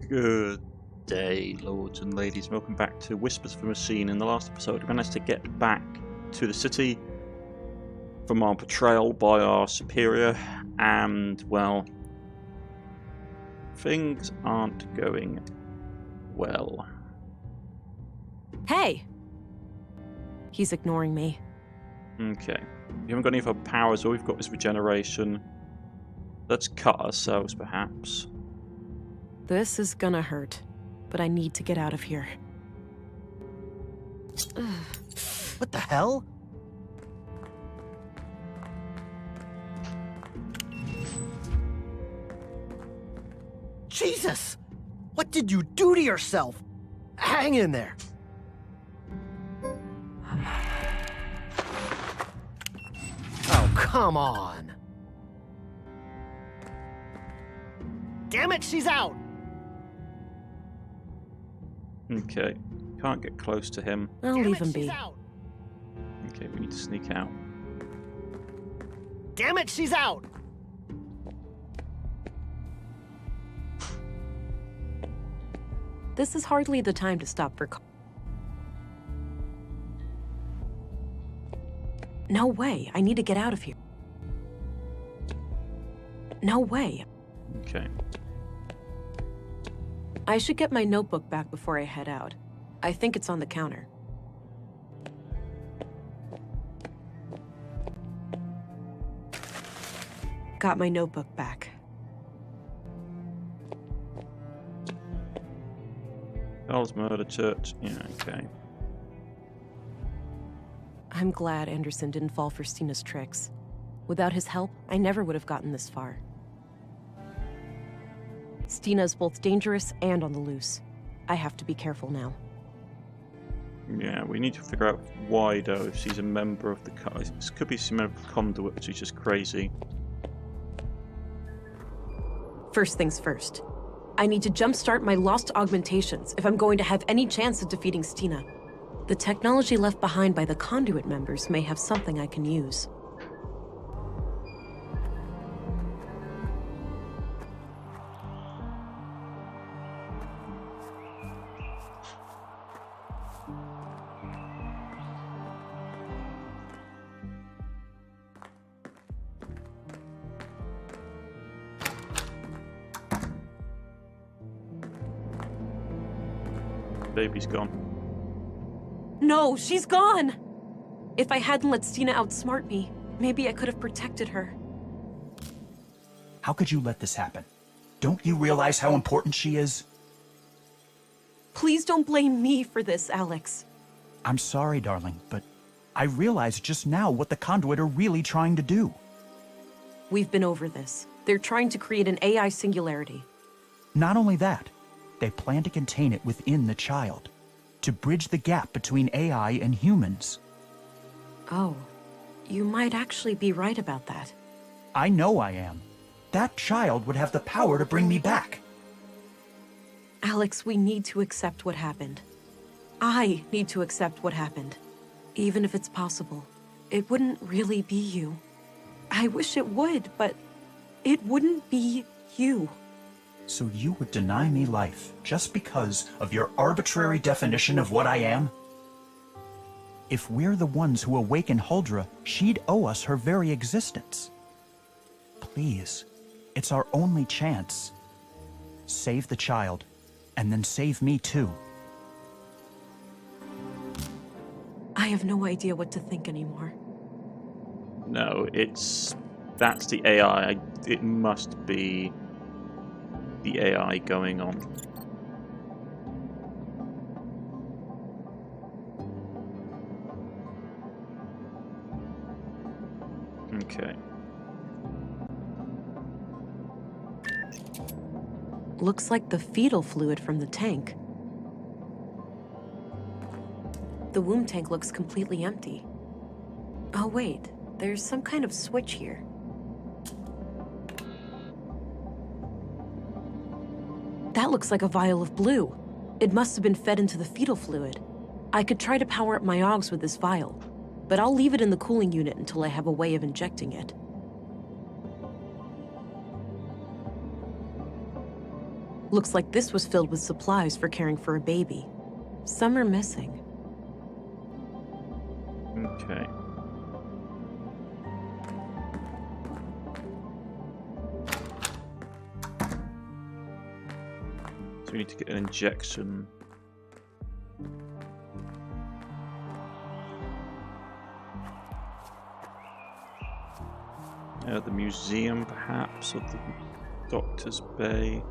Good day, lords and ladies. Welcome back to Whispers from a Scene. In the last episode, we managed to get back to the city from our betrayal by our superior, and, well, things aren't going well. Hey! He's ignoring me. Okay. We haven't got any of our powers. All we've got is regeneration. Let's cut ourselves, perhaps. This is gonna hurt, but I need to get out of here. What the hell? Jesus! What did you do to yourself? Hang in there. Oh, come on. Damn it, she's out! Okay. Can't get close to him. I'll Damn leave it, him she's be. out. Okay, we need to sneak out. Damn it, she's out! This is hardly the time to stop for No way, I need to get out of here. No way. Okay. I should get my notebook back before I head out. I think it's on the counter. Got my notebook back. Charles Murder Church. Yeah, okay. I'm glad Anderson didn't fall for Stina's tricks. Without his help, I never would have gotten this far. Stina is both dangerous and on the loose. I have to be careful now. Yeah, we need to figure out why, though, if she's a member of the... This could be some member of the Conduit, which is just crazy. First things first. I need to jumpstart my lost augmentations if I'm going to have any chance of defeating Stina. The technology left behind by the Conduit members may have something I can use. Baby's gone. No, she's gone! If I hadn't let Stina outsmart me, maybe I could have protected her. How could you let this happen? Don't you realize how important she is? Please don't blame me for this, Alex. I'm sorry, darling, but I realized just now what the Conduit are really trying to do. We've been over this. They're trying to create an AI singularity. Not only that, they plan to contain it within the child, to bridge the gap between AI and humans. Oh, you might actually be right about that. I know I am. That child would have the power to bring me back. Alex, we need to accept what happened. I need to accept what happened. Even if it's possible, it wouldn't really be you. I wish it would, but it wouldn't be you. So you would deny me life just because of your arbitrary definition of what I am? If we're the ones who awaken Huldra, she'd owe us her very existence. Please, it's our only chance. Save the child, and then save me too. I have no idea what to think anymore. No, that's the AI. It must be the AI going on. Okay. Looks like the fetal fluid from the tank. The womb tank looks completely empty. Oh wait, there's some kind of switch here. That looks like a vial of blue. It must have been fed into the fetal fluid. I could try to power up my augs with this vial, but I'll leave it in the cooling unit until I have a way of injecting it. Looks like this was filled with supplies for caring for a baby. Some are missing. Okay. So we need to get an injection. The museum, perhaps, or the doctor's bay.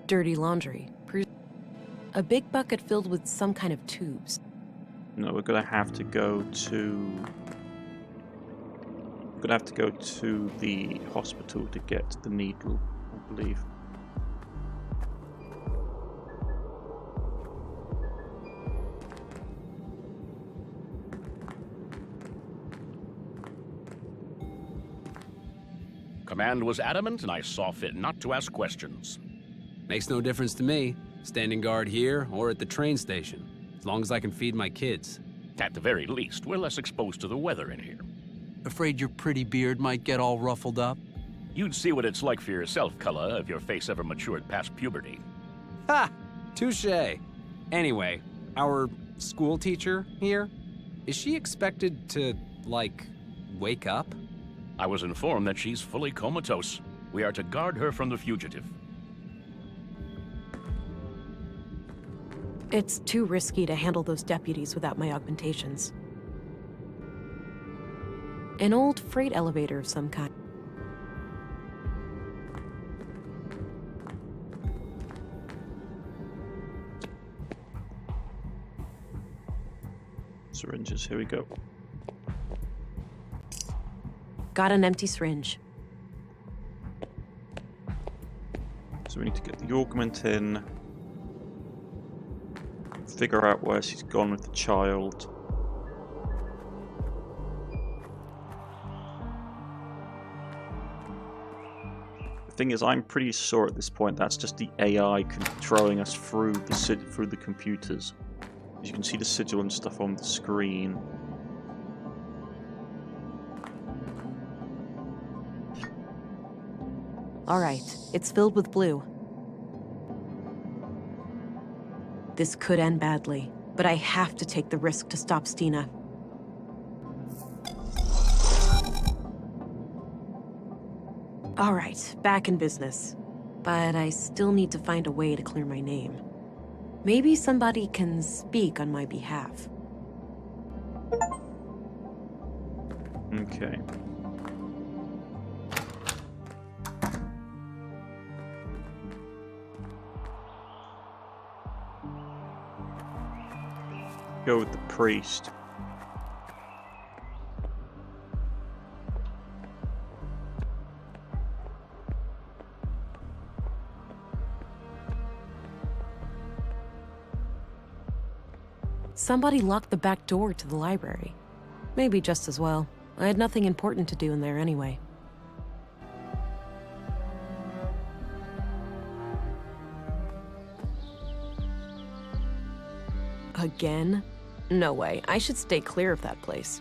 Dirty laundry. A big bucket filled with some kind of tubes. No, we're gonna have to go to. We're gonna have to go to the hospital to get the needle, I believe. Command was adamant, and I saw fit not to ask questions. Makes no difference to me, standing guard here or at the train station, as long as I can feed my kids. At the very least, we're less exposed to the weather in here. Afraid your pretty beard might get all ruffled up? You'd see what it's like for yourself, Cullah, if your face ever matured past puberty. Ha! Touché. Anyway, our school teacher here, is she expected to, like, wake up? I was informed that she's fully comatose. We are to guard her from the fugitive. It's too risky to handle those deputies without my augmentations. An old freight elevator of some kind. Syringes, here we go. Got an empty syringe. So we need to get the augment in. Figure out where she's gone with the child. The thing is, I'm pretty sure at this point that's just the AI controlling us through the computers. As you can see the sigil and stuff on the screen. All right, it's filled with blue. This could end badly, but I have to take the risk to stop Stina. All right, back in business. But I still need to find a way to clear my name. Maybe somebody can speak on my behalf. Okay. Go with the priest. Somebody locked the back door to the library. Maybe just as well. I had nothing important to do in there anyway. Again? No way. I should stay clear of that place.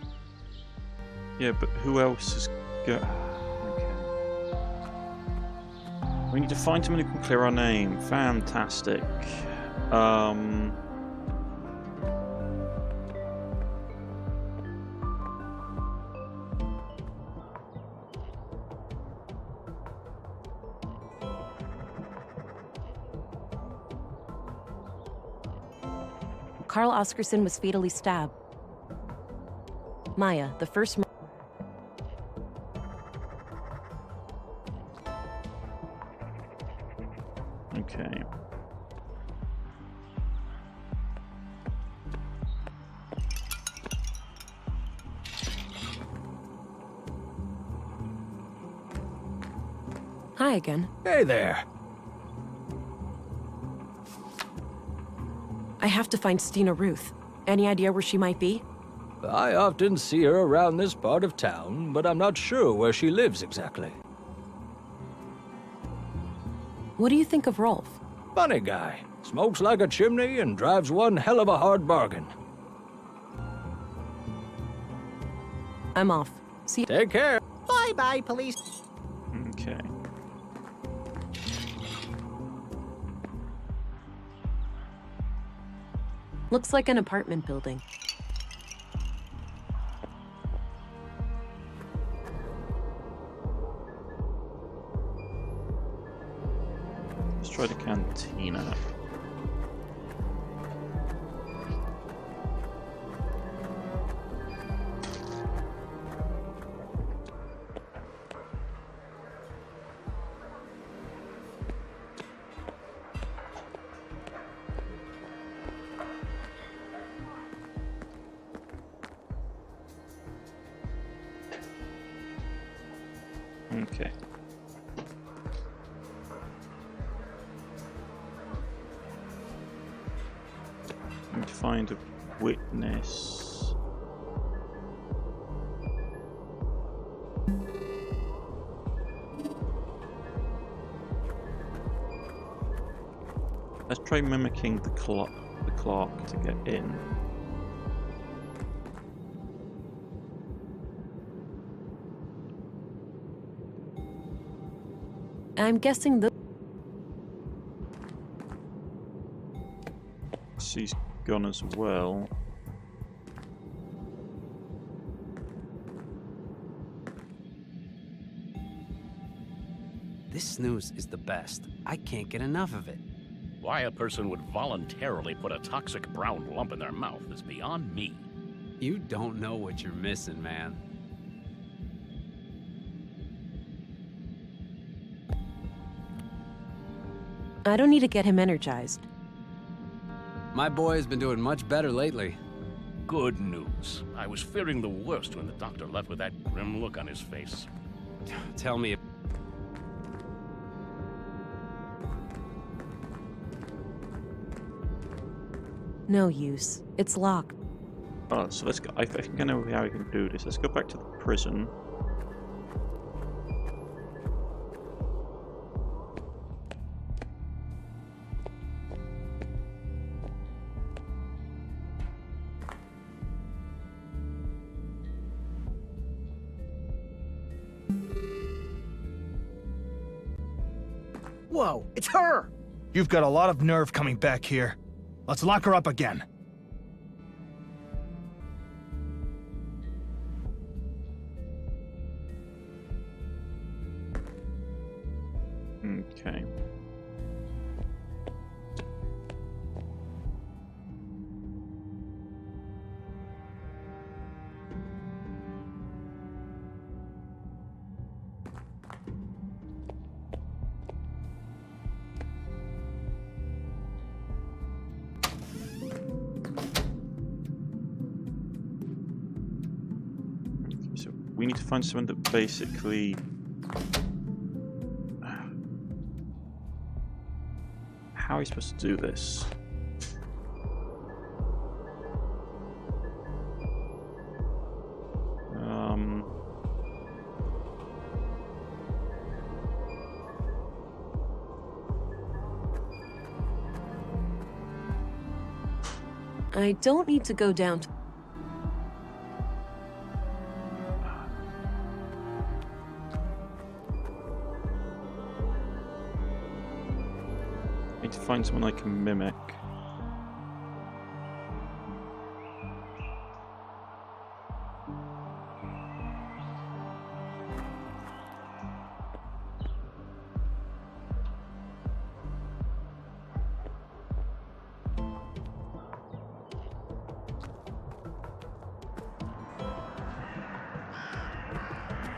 Yeah, but who else is go? Okay. We need to find someone who can clear our name. Fantastic. Carl Oscarson was fatally stabbed. Maya, the first... Okay. Hi again. Hey there. I have to find Stina Ruth. Any idea where she might be? I often see her around this part of town, but I'm not sure where she lives exactly. What do you think of Rolf? Funny guy. Smokes like a chimney and drives one hell of a hard bargain. I'm off. See you. Take care. Bye-bye, police. Okay. Looks like an apartment building. Let's try the cantina. Okay. Need to find a witness. Let's try mimicking the clerk to get in. I'm guessing the... She's gone as well. This snooze is the best. I can't get enough of it. Why a person would voluntarily put a toxic brown lump in their mouth is beyond me. You don't know what you're missing, man. I don't need to get him energized. My boy has been doing much better lately. Good news. I was fearing the worst when the doctor left with that grim look on his face. Tell me if... No use. It's locked. Alright, so let's go. I think I know how we can do this. Let's go back to the prison. Whoa, it's her! You've got a lot of nerve coming back here. Let's lock her up again. Okay. So we need to find someone that basically how are we supposed to do this? I don't need to go down to... Need to find someone I can mimic.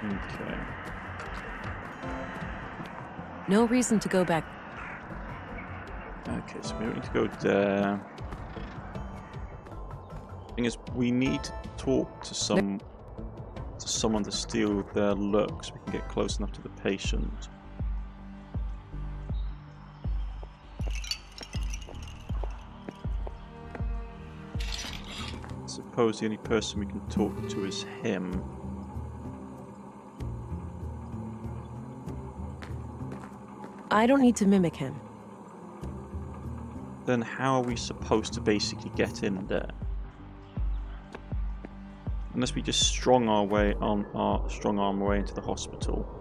Okay. No reason to go back. Okay, so we don't need to go there. Thing is, we need to talk to someone to steal their look so we can get close enough to the patient. So suppose the only person we can talk to is him. I don't need to mimic him. Then how are we supposed to basically get in there? Unless we just strong arm our way into the hospital.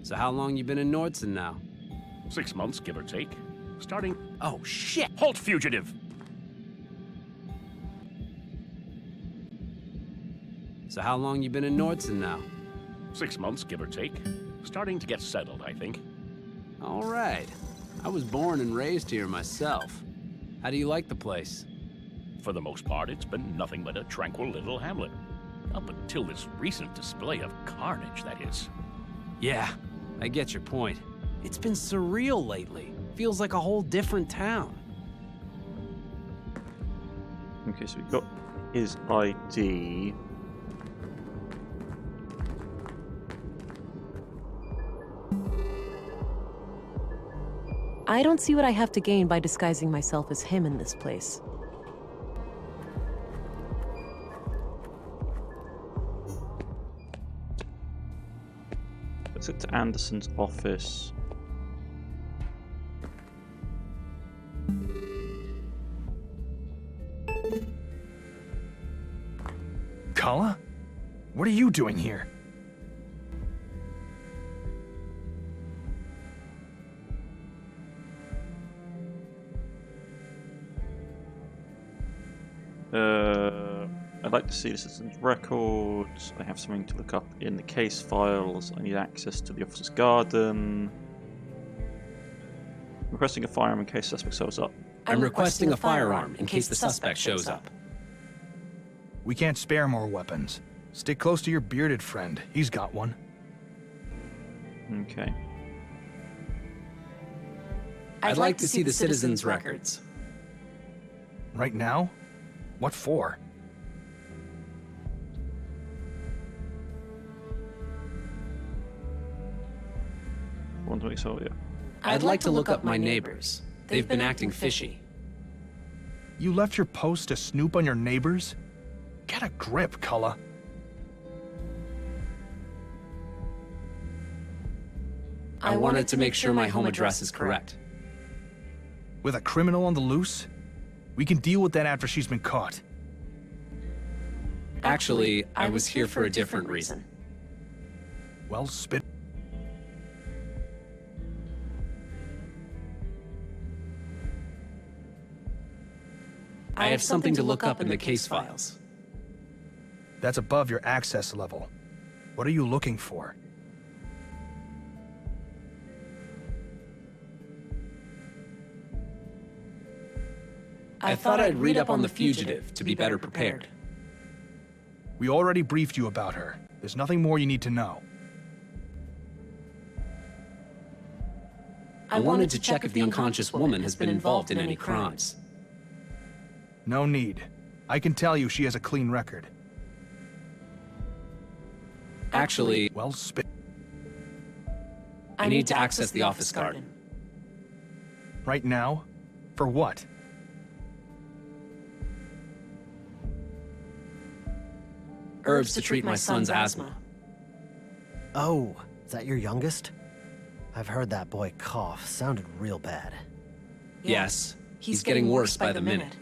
So how long you been in Nordson now? 6 months, give or take. Starting... Oh, shit! Halt, fugitive! So how long you been in Nordson now? 6 months, give or take. Starting to get settled, I think. All right. I was born and raised here myself. How do you like the place? For the most part, it's been nothing but a tranquil little hamlet. Up until this recent display of carnage, that is. Yeah, I get your point. It's been surreal lately. Feels like a whole different town. Okay, so we've got his ID. I don't see what I have to gain by disguising myself as him in this place. Let's get to Anderson's office. Kala? What are you doing here? I'd like to see the citizen's records. I have something to look up in the case files. I need access to the officer's garden. I'm requesting a firearm in case suspect shows up. I'm requesting a firearm in case the suspect shows up. We can't spare more weapons. Stick close to your bearded friend. He's got one. Okay. I'd like to see the citizen's records. Right now? What for? So, yeah. I'd like to look up my neighbors. They've been acting fishy. You left your post to snoop on your neighbors? Get a grip, Kala. I wanted to make sure my home address is correct. With a criminal on the loose? We can deal with that after she's been caught. Actually, I was here for a different reason. Well, spit. I have something to look up in the case files. That's above your access level. What are you looking for? I thought I'd read up on the fugitive to be better prepared. We already briefed you about her. There's nothing more you need to know. I wanted to check if the unconscious woman has been involved in any crimes. No need. I can tell you she has a clean record. Actually, Well, spit. I need to access the office garden. Right now? For what? herbs to treat my son's asthma. Oh, is that your youngest? I've heard that boy cough. Sounded real bad. Yes, he's getting worse by the minute.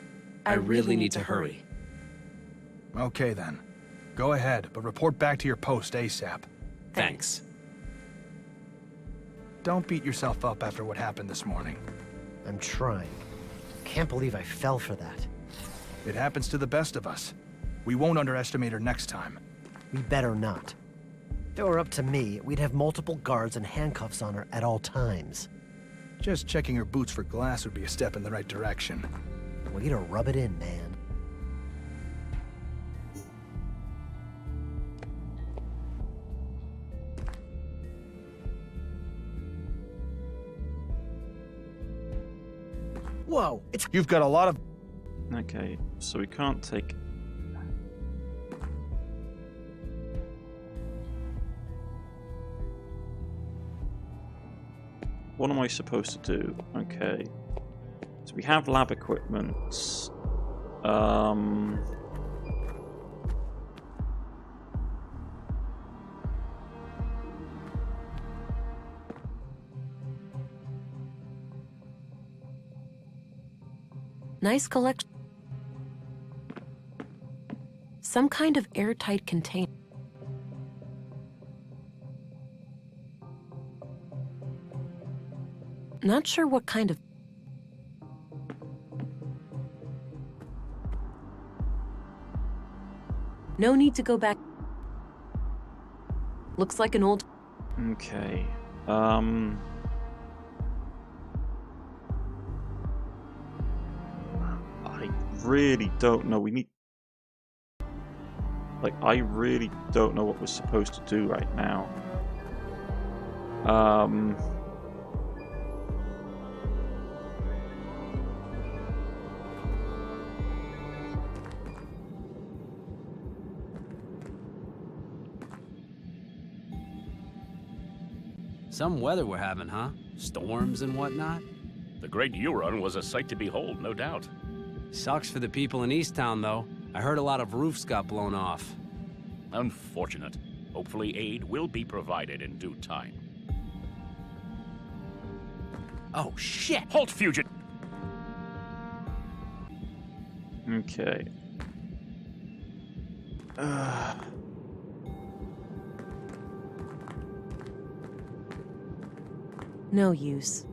I really need to hurry. Okay then. Go ahead, but report back to your post ASAP. Thanks. Don't beat yourself up after what happened this morning. I'm trying. Can't believe I fell for that. It happens to the best of us. We won't underestimate her next time. We better not. If it were up to me, we'd have multiple guards and handcuffs on her at all times. Just checking her boots for glass would be a step in the right direction. Way to rub it in, man. Whoa, it's... You've got a lot of... Okay, so we can't take... what am I supposed to do? Okay. So we have lab equipment. Nice collection. Some kind of airtight container. Not sure what kind of... No need to go back. Looks like an old... Okay. I really don't know. We need... Like, I really don't know what we're supposed to do right now. Some weather we're having, huh? Storms and whatnot? The Great U-Run was a sight to behold, no doubt. Sucks for the people in Easttown, though. I heard a lot of roofs got blown off. Unfortunate. Hopefully aid will be provided in due time. Oh, shit! Halt, fugitive! Okay. No use.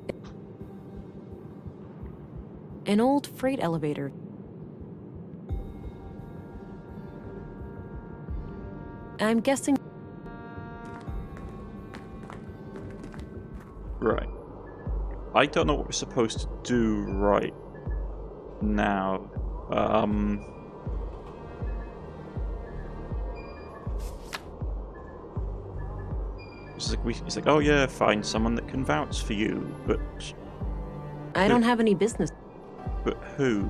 An old freight elevator. I'm guessing... Right. I don't know what we're supposed to do right now. It's like, oh yeah, find someone that can vouch for you, but... I don't have any business. But who?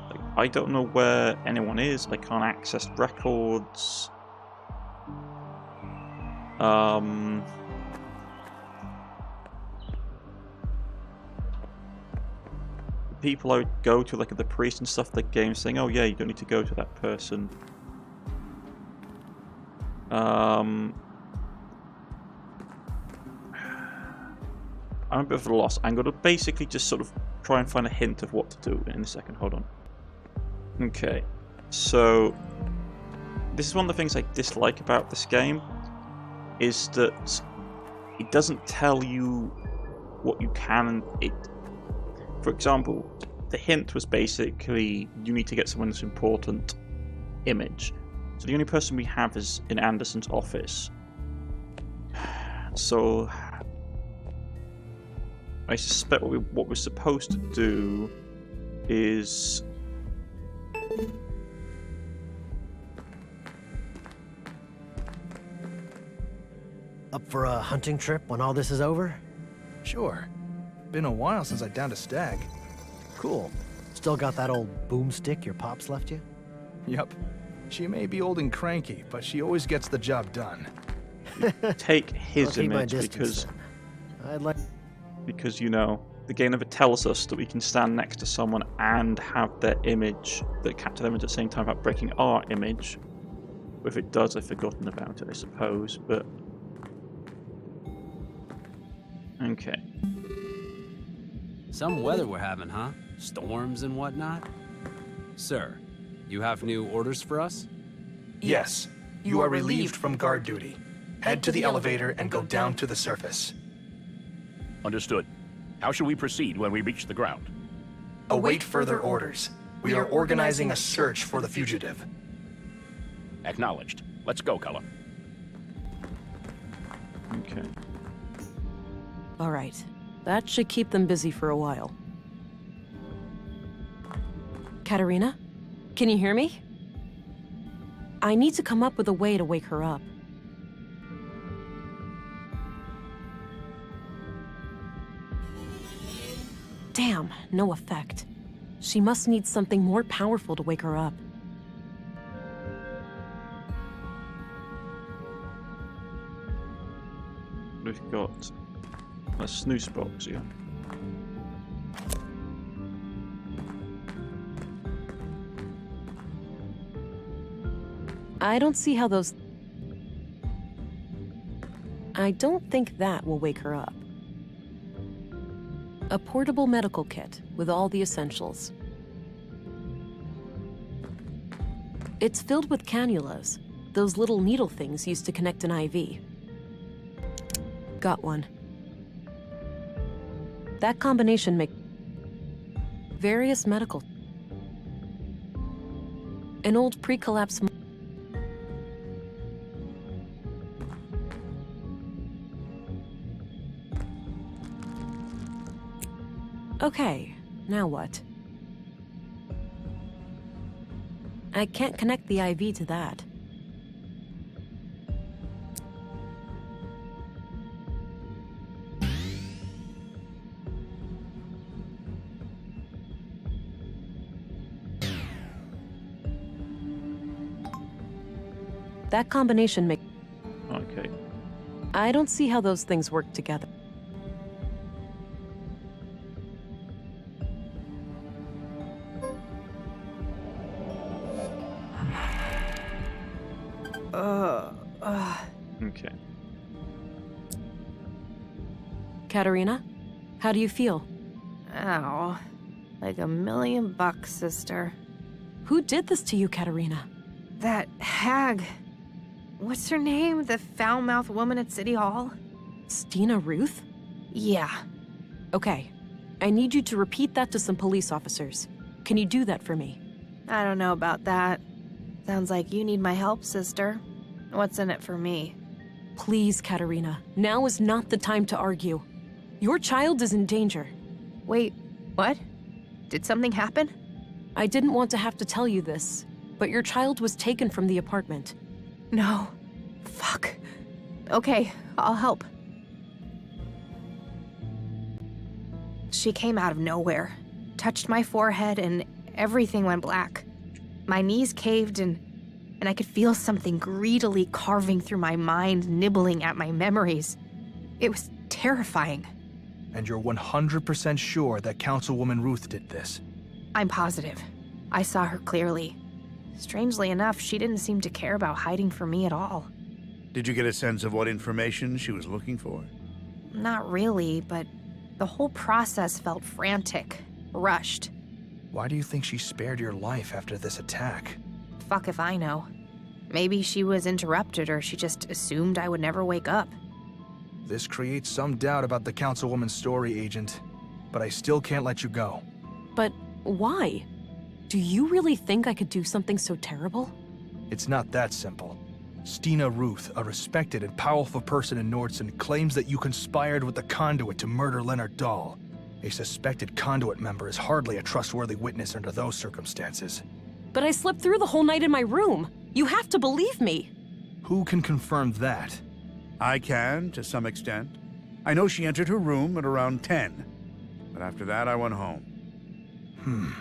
Like, I don't know where anyone is. I can't access records. People I would go to, like the priest and stuff, the game saying, oh yeah, you don't need to go to that person. I'm a bit of a loss. I'm going to basically just sort of try and find a hint of what to do in a second. Hold on. Okay. So, this is one of the things I dislike about this game, is that it doesn't tell you what you can. For example, the hint was basically, you need to get someone's important image. So the only person we have is in Anderson's office. So I suspect what we're supposed to do is Up for a hunting trip when all this is over? Sure. Been a while since I downed a stag. Cool. Still got that old boomstick your pops left you? Yup. She may be old and cranky, but she always gets the job done. take his I'll keep my image distance then. because you know the game never tells us that we can stand next to someone and have their image, that capture their image at the same time without breaking our image. If it does, I've forgotten about it, I suppose. But okay. Some weather we're having, huh? Storms and whatnot? Sir, you have new orders for us? Yes. You are relieved from guard duty. Head to the elevator and go down to the surface. Understood. How shall we proceed when we reach the ground? Await further orders. We are organizing a search for the fugitive. Acknowledged. Let's go, Cullen. Okay. All right. That should keep them busy for a while. Katerina? Can you hear me? I need to come up with a way to wake her up. Damn, no effect. She must need something more powerful to wake her up. We've got a snooze box here. I don't see how those... I don't think that will wake her up. A portable medical kit with all the essentials. It's filled with cannulas, those little needle things used to connect an IV. Got one. That combination makes various medical... An old pre-collapse... Okay, now what? I can't connect the IV to that. That combination makes... Okay. I don't see how those things work together. Okay. Katerina, how do you feel? Ow. Like $1,000,000, sister. Who did this to you, Katerina? That hag. What's her name? The foul-mouthed woman at City Hall? Stina Ruth? Yeah. Okay. I need you to repeat that to some police officers. Can you do that for me? I don't know about that. Sounds like you need my help, sister. What's in it for me? Please, Katerina. Now is not the time to argue. Your child is in danger. Wait, what? Did something happen? I didn't want to have to tell you this, but your child was taken from the apartment. No. Fuck. Okay, I'll help. She came out of nowhere, touched my forehead, and everything went black. My knees caved and I could feel something greedily carving through my mind, nibbling at my memories. It was terrifying. And you're 100% sure that Councilwoman Ruth did this? I'm positive. I saw her clearly. Strangely enough, she didn't seem to care about hiding from me at all. Did you get a sense of what information she was looking for? Not really, but the whole process felt frantic, rushed. Why do you think she spared your life after this attack? Fuck if I know. Maybe she was interrupted or she just assumed I would never wake up. This creates some doubt about the Councilwoman's story, Agent. But I still can't let you go. But why? Do you really think I could do something so terrible? It's not that simple. Stina Ruth, a respected and powerful person in Nordson, claims that you conspired with the Conduit to murder Leonard Dahl. A suspected Conduit member is hardly a trustworthy witness under those circumstances. But I slept through the whole night in my room. You have to believe me. Who can confirm that? I can, to some extent. I know she entered her room at around 10. But after that, I went home.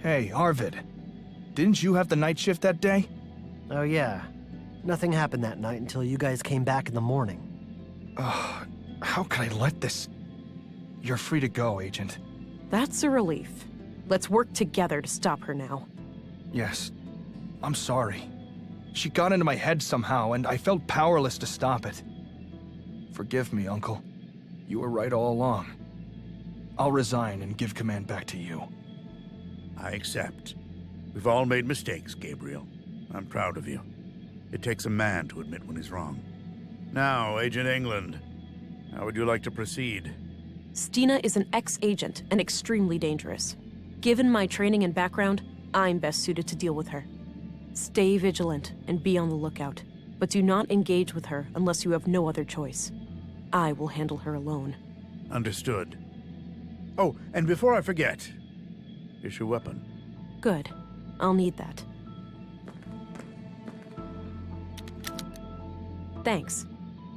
Hey, Arvid. Didn't you have the night shift that day? Oh yeah. Nothing happened that night until you guys came back in the morning. How could I let this... You're free to go, Agent. That's a relief. Let's work together to stop her now. Yes. I'm sorry. She got into my head somehow, and I felt powerless to stop it. Forgive me, Uncle. You were right all along. I'll resign and give command back to you. I accept. We've all made mistakes, Gabriel. I'm proud of you. It takes a man to admit when he's wrong. Now, Agent England, how would you like to proceed? Stina is an ex-agent and extremely dangerous. Given my training and background, I'm best suited to deal with her. Stay vigilant and be on the lookout, but do not engage with her unless you have no other choice. I will handle her alone. Understood. Oh, and before I forget, here's your weapon. Good. I'll need that. Thanks.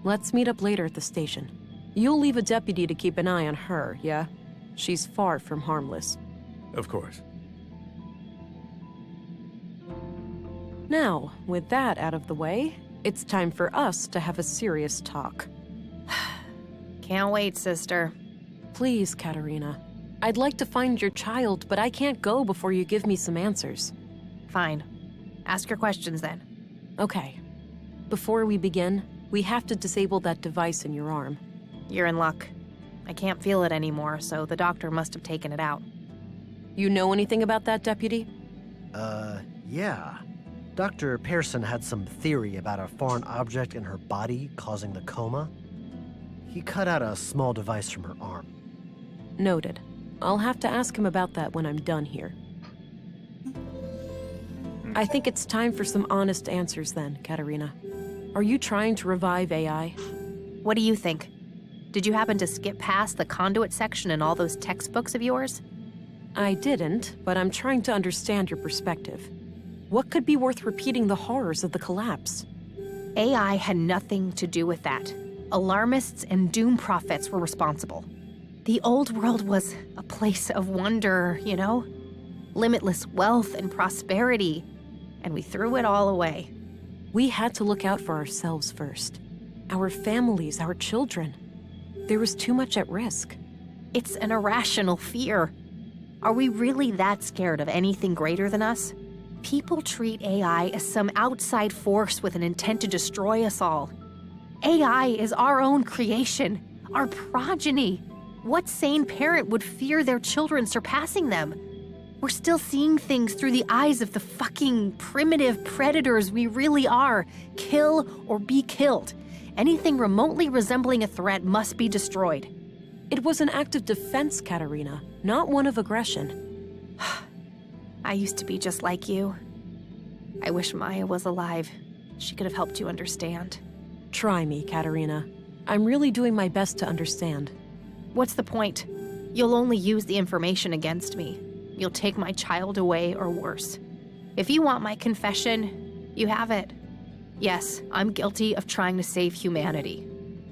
Let's meet up later at the station. You'll leave a deputy to keep an eye on her, yeah? She's far from harmless. Of course. Now, with that out of the way, it's time for us to have a serious talk. Can't wait, sister. Please, Katerina. I'd like to find your child, but I can't go before you give me some answers. Fine. Ask your questions then. Okay. Before we begin, we have to disable that device in your arm. You're in luck. I can't feel it anymore, so the doctor must have taken it out. You know anything about that, Deputy? Yeah. Dr. Pearson had some theory about a foreign object in her body causing the coma. He cut out a small device from her arm. Noted. I'll have to ask him about that when I'm done here. I think it's time for some honest answers then, Katerina. Are you trying to revive AI? What do you think? Did you happen to skip past the conduit section in all those textbooks of yours? I didn't, but I'm trying to understand your perspective. What could be worth repeating the horrors of the collapse? AI had nothing to do with that. Alarmists and doom prophets were responsible. The old world was a place of wonder, you know? Limitless wealth and prosperity. And we threw it all away. We had to look out for ourselves first. Our families, our children. There was too much at risk. It's an irrational fear. Are we really that scared of anything greater than us? People treat AI as some outside force with an intent to destroy us all. AI is our own creation, our progeny. What sane parent would fear their children surpassing them? We're still seeing things through the eyes of the fucking primitive predators we really are. Kill or be killed. Anything remotely resembling a threat must be destroyed. It was an act of defense, Katerina, not one of aggression. I used to be just like you. I wish Maya was alive. She could have helped you understand. Try me, Katerina. I'm really doing my best to understand. What's the point? You'll only use the information against me. You'll take my child away or worse. If you want my confession, you have it. Yes, I'm guilty of trying to save humanity.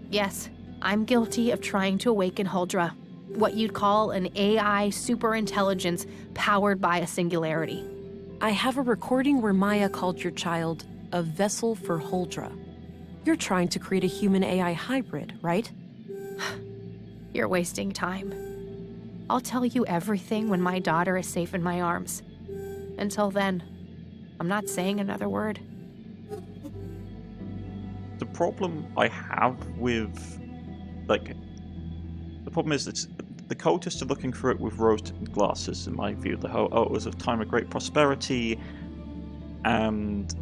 Yes, I'm guilty of trying to awaken Huldra, what you'd call an AI superintelligence powered by a singularity. I have a recording where Maya called your child a vessel for Huldra. You're trying to create a human-AI hybrid, right? You're wasting time. I'll tell you everything when my daughter is safe in my arms. Until then, I'm not saying another word. The problem I have with, the problem is that the cultists are looking through it with rose-tinted glasses, in my view. The whole, it was a time of great prosperity and,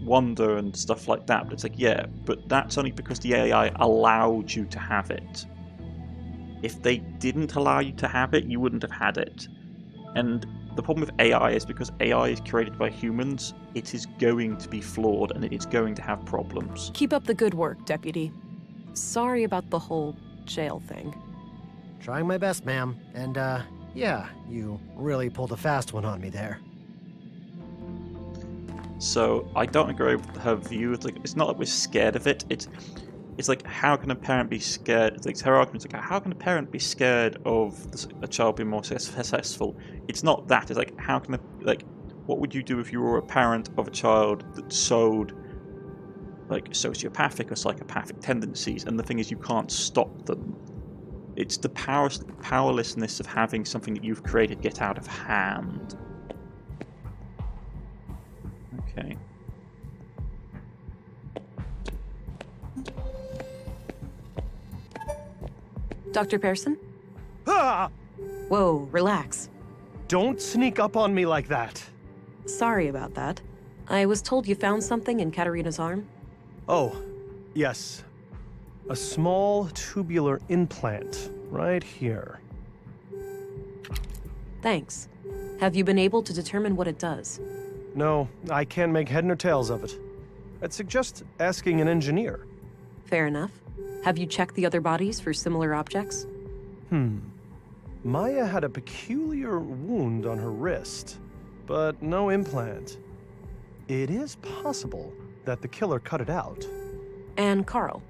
wonder and stuff like that. But it's yeah, but that's only because the AI allowed you to have it. If they didn't allow you to have it, you wouldn't have had it. And the problem with AI is because AI is created by humans, it is going to be flawed and it is going to have problems. Keep up the good work, Deputy. Sorry about the whole jail thing. Trying my best, ma'am. And, yeah, you really pulled a fast one on me there. So, I don't agree with her view. It's not like we're scared of it. It's how can a parent be scared? Her argument's how can a parent be scared of a child being more successful? It's not that. It's how can what would you do if you were a parent of a child that showed sociopathic or psychopathic tendencies? And the thing is, you can't stop them. It's the powerlessness of having something that you've created get out of hand. Okay. Dr. Pearson? Ah! Whoa, relax. Don't sneak up on me like that. Sorry about that. I was told you found something in Katerina's arm. Oh, yes. A small tubular implant right here. Thanks. Have you been able to determine what it does? No, I can't make head nor tails of it. I'd suggest asking an engineer. Fair enough. Have you checked the other bodies for similar objects? Maya had a peculiar wound on her wrist, but no implant. It is possible that the killer cut it out. And Carl?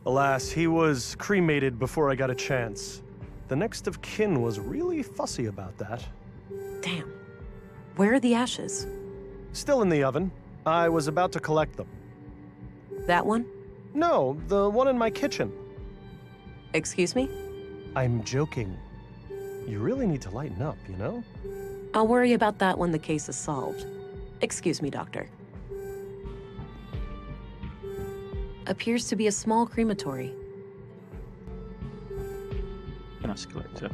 Alas, he was cremated before I got a chance. The next of kin was really fussy about that. Damn. Where are the ashes? Still in the oven. I was about to collect them. That one? No, the one in my kitchen. Excuse me? I'm joking. You really need to lighten up, you know? I'll worry about that when the case is solved. Excuse me, Doctor. Appears to be a small crematory. Nice collector.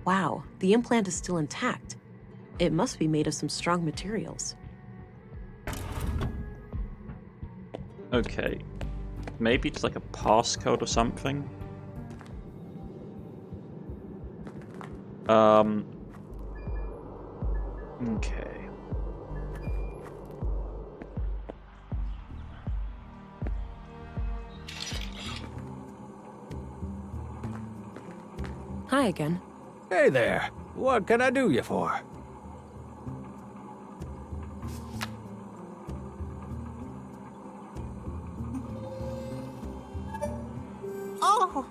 Wow, the implant is still intact. It must be made of some strong materials. Okay. Maybe it's like a passcode or something. Okay. Hi again. Hey there. What can I do you for? Oh,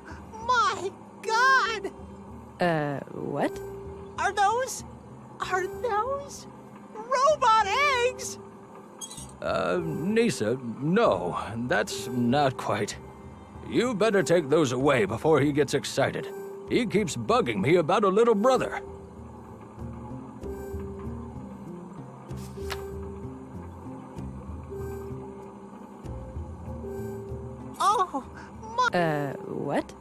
my God! What? Are those robot eggs? Nisa, no, that's not quite. You better take those away before he gets excited. He keeps bugging me about a little brother. Oh, my... What?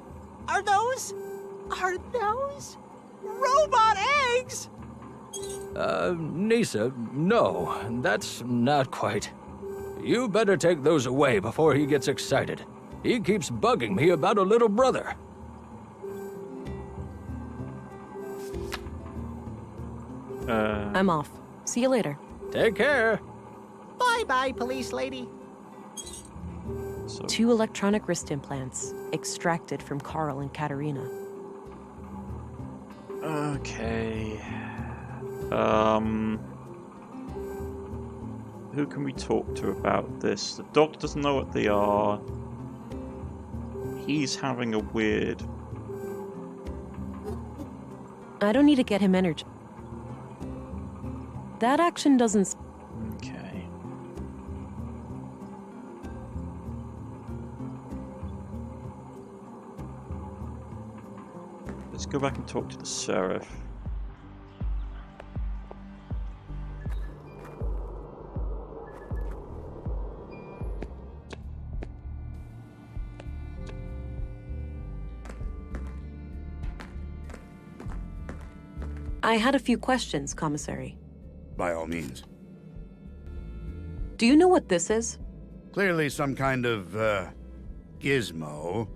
Are those robot eggs? Nisa, no, that's not quite. You better take those away before he gets excited. He keeps bugging me about a little brother. I'm off. See you later. Take care. Bye-bye, police lady. So 2 electronic wrist implants, extracted from Carl and Katerina. okay. Who can we talk to about this? The doctor doesn't know what they are. He's having a weird... I don't need to get him energy. That action doesn't... Okay. Let's go back and talk to the sheriff. I had a few questions, Commissary. By all means. Do you know what this is? Clearly some kind of, gizmo.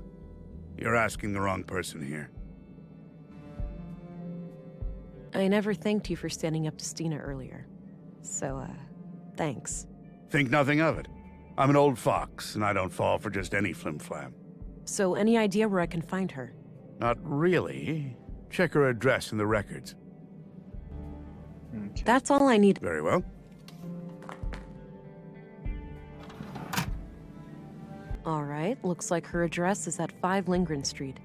You're asking the wrong person here. I never thanked you for standing up to Stina earlier. So, thanks. Think nothing of it. I'm an old fox, and I don't fall for just any flim-flam. So, any idea where I can find her? Not really. Check her address in the records. Okay. That's all I need. Very well. Alright, looks like her address is at 5 Lindgren Street.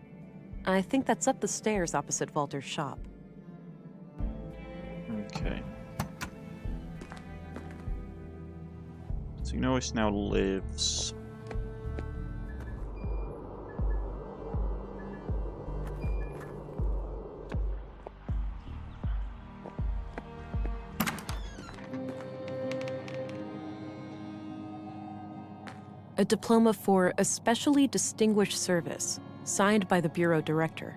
I think that's up the stairs opposite Walter's shop. Okay. So you know it now lives... A diploma for especially distinguished service, signed by the bureau director.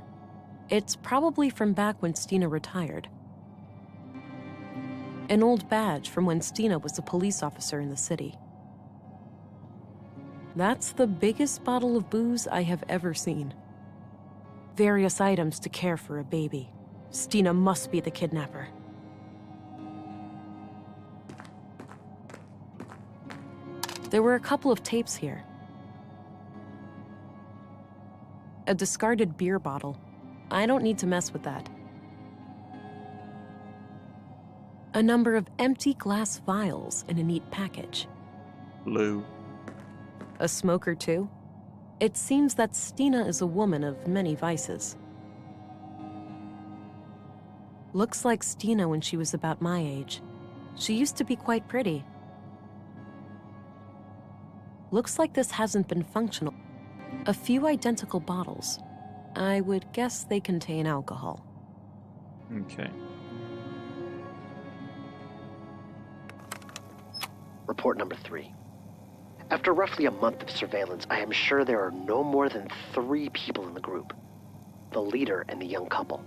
It's probably from back when Stina retired. An old badge from when Stina was a police officer in the city. That's the biggest bottle of booze I have ever seen. Various items to care for a baby. Stina must be the kidnapper. There were a couple of tapes here. A discarded beer bottle. I don't need to mess with that. A number of empty glass vials in a neat package. Blue. A smoker, too? It seems that Stina is a woman of many vices. Looks like Stina when she was about my age. She used to be quite pretty. Looks like this hasn't been functional. A few identical bottles. I would guess they contain alcohol. Okay. Report number 3. After roughly a month of surveillance, I am sure there are no more than 3 people in the group. The leader and the young couple.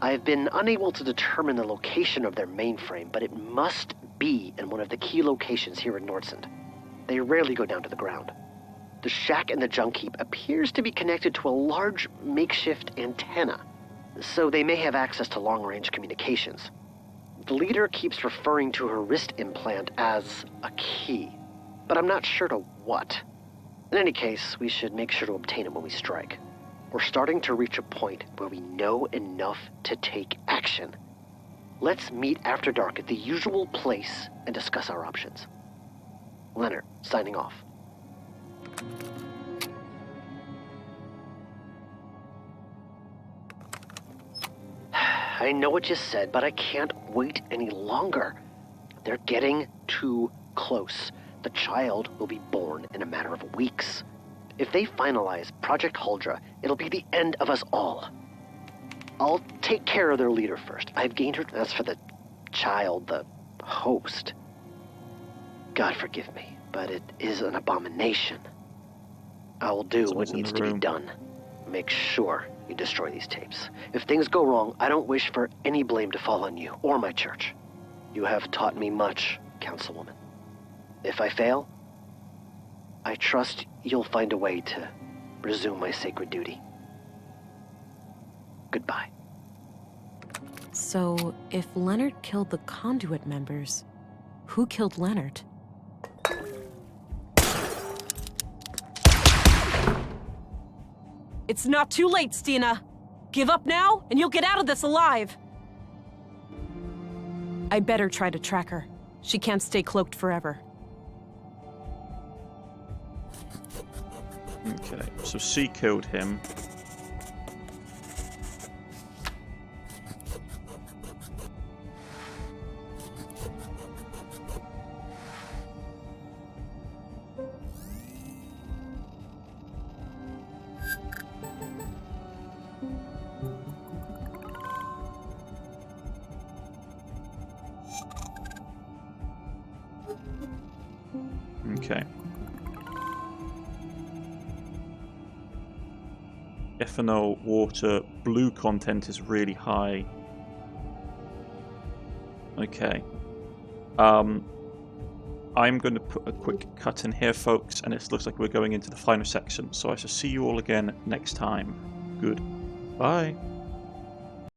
I have been unable to determine the location of their mainframe, but it must be in one of the key locations here in Nordsund. They rarely go down to the ground. The shack in the junk heap appears to be connected to a large makeshift antenna, so they may have access to long-range communications. The leader keeps referring to her wrist implant as a key, but I'm not sure to what. In any case, we should make sure to obtain it when we strike. We're starting to reach a point where we know enough to take action. Let's meet after dark at the usual place and discuss our options. Leonard, signing off. I know what you said, but I can't wait any longer. They're getting too close. The child will be born in a matter of weeks. If they finalize Project Huldra, it'll be the end of us all. I'll take care of their leader first. I've gained her. As for the child, the host, God forgive me, but it is an abomination. I will do what needs to be done. Make sure you destroy these tapes. If things go wrong, I don't wish for any blame to fall on you or my church. You have taught me much, Councilwoman. If I fail, I trust you'll find a way to resume my sacred duty. Goodbye. So, if Leonard killed the Conduit members, who killed Leonard? It's not too late, Stina. Give up now, and you'll get out of this alive. I better try to track her. She can't stay cloaked forever. Okay, so C killed him. Okay. Ethanol, water, blue content is really high. Okay. I'm going to put a quick cut in here, folks, and it looks like we're going into the final section. So I shall see you all again next time. Goodbye.